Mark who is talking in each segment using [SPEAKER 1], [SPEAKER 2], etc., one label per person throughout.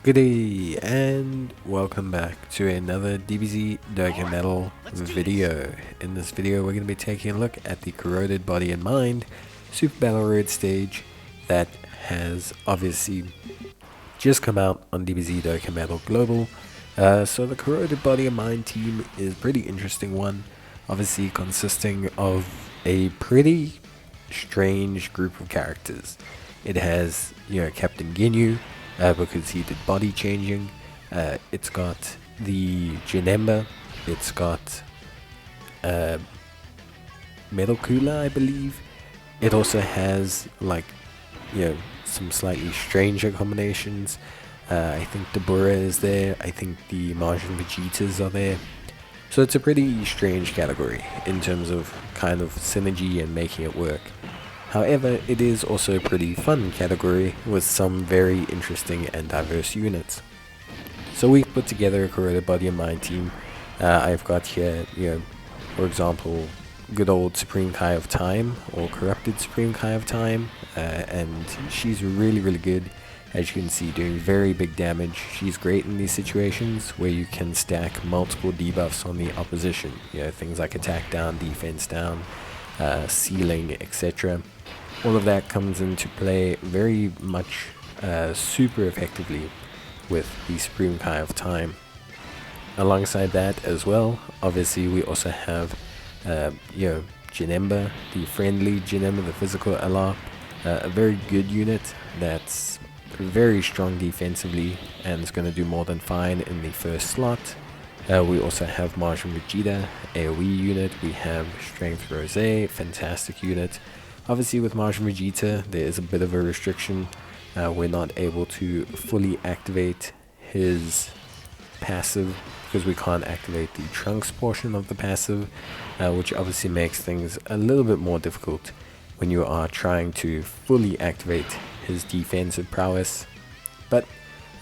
[SPEAKER 1] Good day and welcome back to another DBZ Dokkan video. In this video we're going to be taking a look at the Corroded Body and Mind Super Battle Road stage that has obviously just come out on DBZ Dokkan Global. So the Corroded Body and Mind team is a pretty interesting one, obviously consisting of a pretty strange group of characters. It has, Captain Ginyu, because he did body changing. It's got the Janemba, it's got Metal Cooler, I believe. It also has some slightly stranger combinations. I think Dabura is there, I think the Martian Vegetas are there. So it's a pretty strange category in terms of kind of synergy and making it work. However, it is also a pretty fun category with some very interesting and diverse units. So we've put together a Corroded Body and Mind team. I've got here, for example, good old Supreme Kai of Time, or Corrupted Supreme Kai of Time, and she's really good. As you can see, doing very big damage. She's great in these situations where you can stack multiple debuffs on the opposition. Things like attack down, defense down, sealing, etc. All of that comes into play very much super effectively with the Supreme Kai of Time. Alongside that as well, obviously we also have Janemba, the friendly Janemba, the physical LR, a very good unit that's very strong defensively and is going to do more than fine in the first slot. We also have Martian Vegeta, AoE unit. We have Strength Rose, fantastic unit. Obviously with Martian Vegeta there is a bit of a restriction. We're not able to fully activate his passive because we can't activate the Trunks portion of the passive, which obviously makes things a little bit more difficult when you are trying to fully activate his defensive prowess. But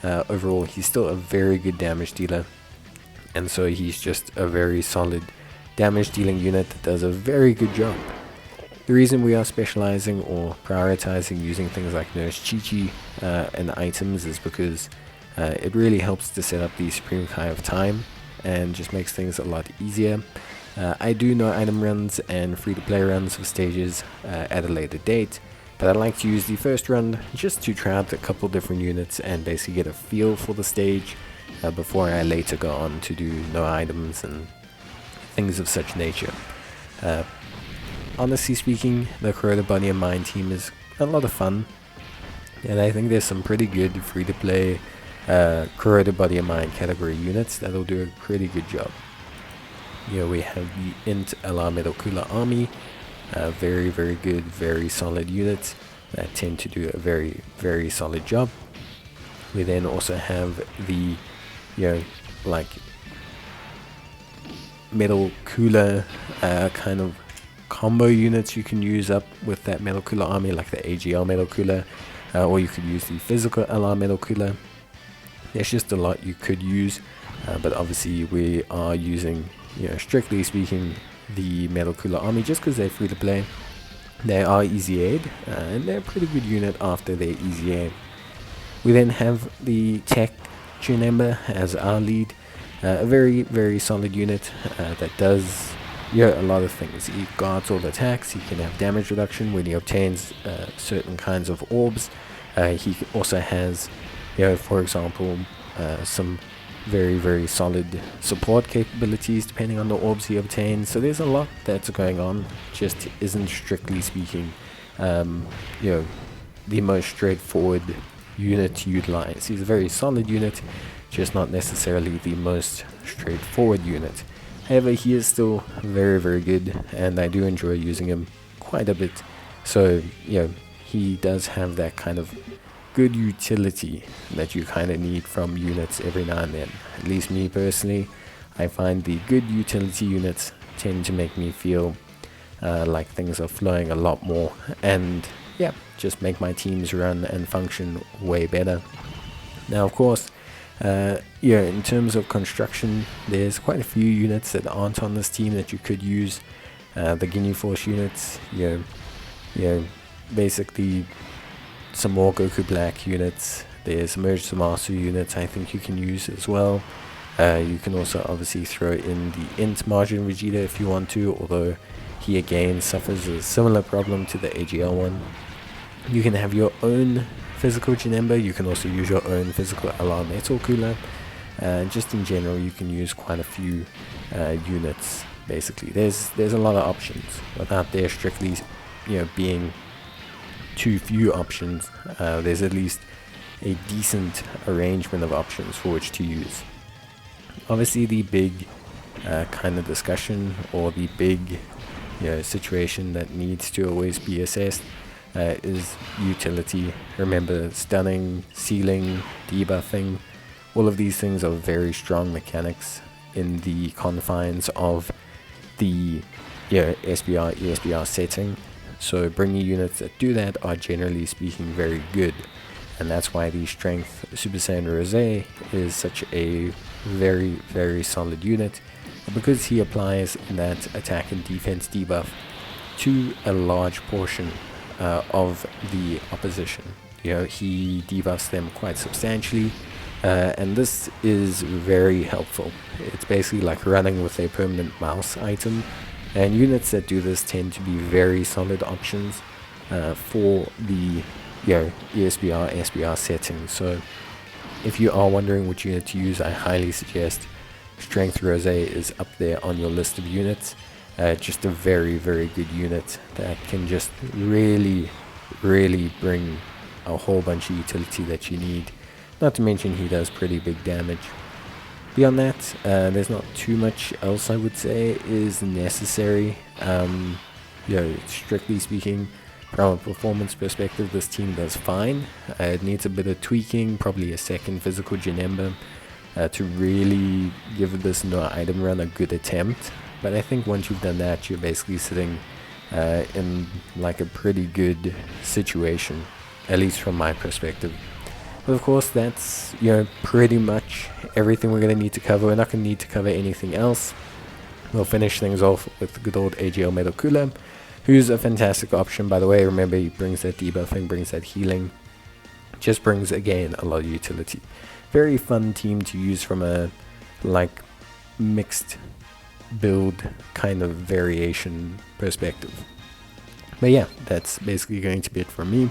[SPEAKER 1] overall he's still a very good damage dealer, and so he's just a very solid damage dealing unit that does a very good job. The reason we are specializing or prioritizing using things like Nurse Chi-Chi and items is because it really helps to set up the Supreme Kai of Time and just makes things a lot easier. I do know item runs and free-to-play runs of stages at a later date, but I like to use the first run just to try out a couple different units and basically get a feel for the stage before I later go on to do no items and things of such nature. Honestly speaking, the Corroded Body and Mind team is a lot of fun, and I think there's some pretty good free-to-play Corroded Body and Mind category units that'll do a pretty good job. We have the Int LR Metal Cooler Army, very good, very solid units that tend to do a very solid job. We then also have the Metal Cooler kind of combo units you can use up with that Metal Cooler army, like the AGL Metal Cooler, or you could use the physical LR Metal Cooler. There's just a lot you could use, but obviously we are using, strictly speaking, the Metal Cooler army just because they're free to play. They are easy aid, and they're a pretty good unit after they're easy aid. We then have the Tech Janemba as our lead, a very solid unit that does a lot of things. He guards all attacks, he can have damage reduction when he obtains certain kinds of orbs. He also has, for example, some very solid support capabilities depending on the orbs he obtains. So there's a lot that's going on, just isn't strictly speaking the most straightforward unit to utilize. He's a very solid unit, just not necessarily the most straightforward unit. However, he is still very good, and I do enjoy using him quite a bit. So, he does have that kind of good utility that you kind of need from units every now and then. At least me personally, I find the good utility units tend to make me feel like things are flowing a lot more, and just make my teams run and function way better. Now, of course, in terms of construction, there's quite a few units that aren't on this team that you could use. The Ginyu Force units, basically some more Goku Black units There's Merge the Master units I think you can use as well. You can also obviously throw in the Int Margin Vegeta if you want to, although he again suffers a similar problem to the AGL one. You can have your own physical Janemba. You can also use your own physical LR Metal Cooler. Just in general, you can use quite a few units. Basically, there's a lot of options without there strictly, being too few options. There's at least a decent arrangement of options for which to use. Obviously, the big kind of discussion, or the big situation that needs to always be assessed is utility. Remember, stunning, sealing, debuffing, all of these things are very strong mechanics in the confines of the SBR, ESBR setting. So bringing units that do that are generally speaking very good. And that's why the Strength Super Saiyan Rosé is such a very, very solid unit, because he applies that attack and defense debuff to a large portion of the opposition. He debuffs them quite substantially, and this is very helpful. It's basically like running with a permanent mouse item, and units that do this tend to be very solid options for the ESBR, SBR settings. So if you are wondering which unit to use, I highly suggest Strength Rosé is up there on your list of units. Just a very, very good unit that can just really, really bring a whole bunch of utility that you need. Not to mention he does pretty big damage. Beyond that, there's not too much else I would say is necessary. Strictly speaking, from a performance perspective, this team does fine. It needs a bit of tweaking, probably a second physical Janemba to really give this no item run a good attempt. But I think once you've done that, you're basically sitting in like a pretty good situation, at least from my perspective. But of course, that's pretty much everything we're going to need to cover. We're not going to need to cover anything else. We'll finish things off with good old AGL Metal Cooler, who's a fantastic option, by the way. Remember, he brings that debuffing, brings that healing, just brings again a lot of utility. Very fun team to use from a mixed build kind of variation perspective. But yeah, that's basically going to be it from me.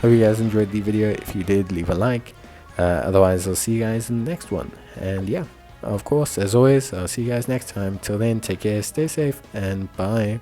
[SPEAKER 1] Hope you guys enjoyed the video. If you did, leave a like. Otherwise, I'll see you guys in the next one. And yeah, of course, as always, I'll see you guys next time. Till then, take care, stay safe, and bye.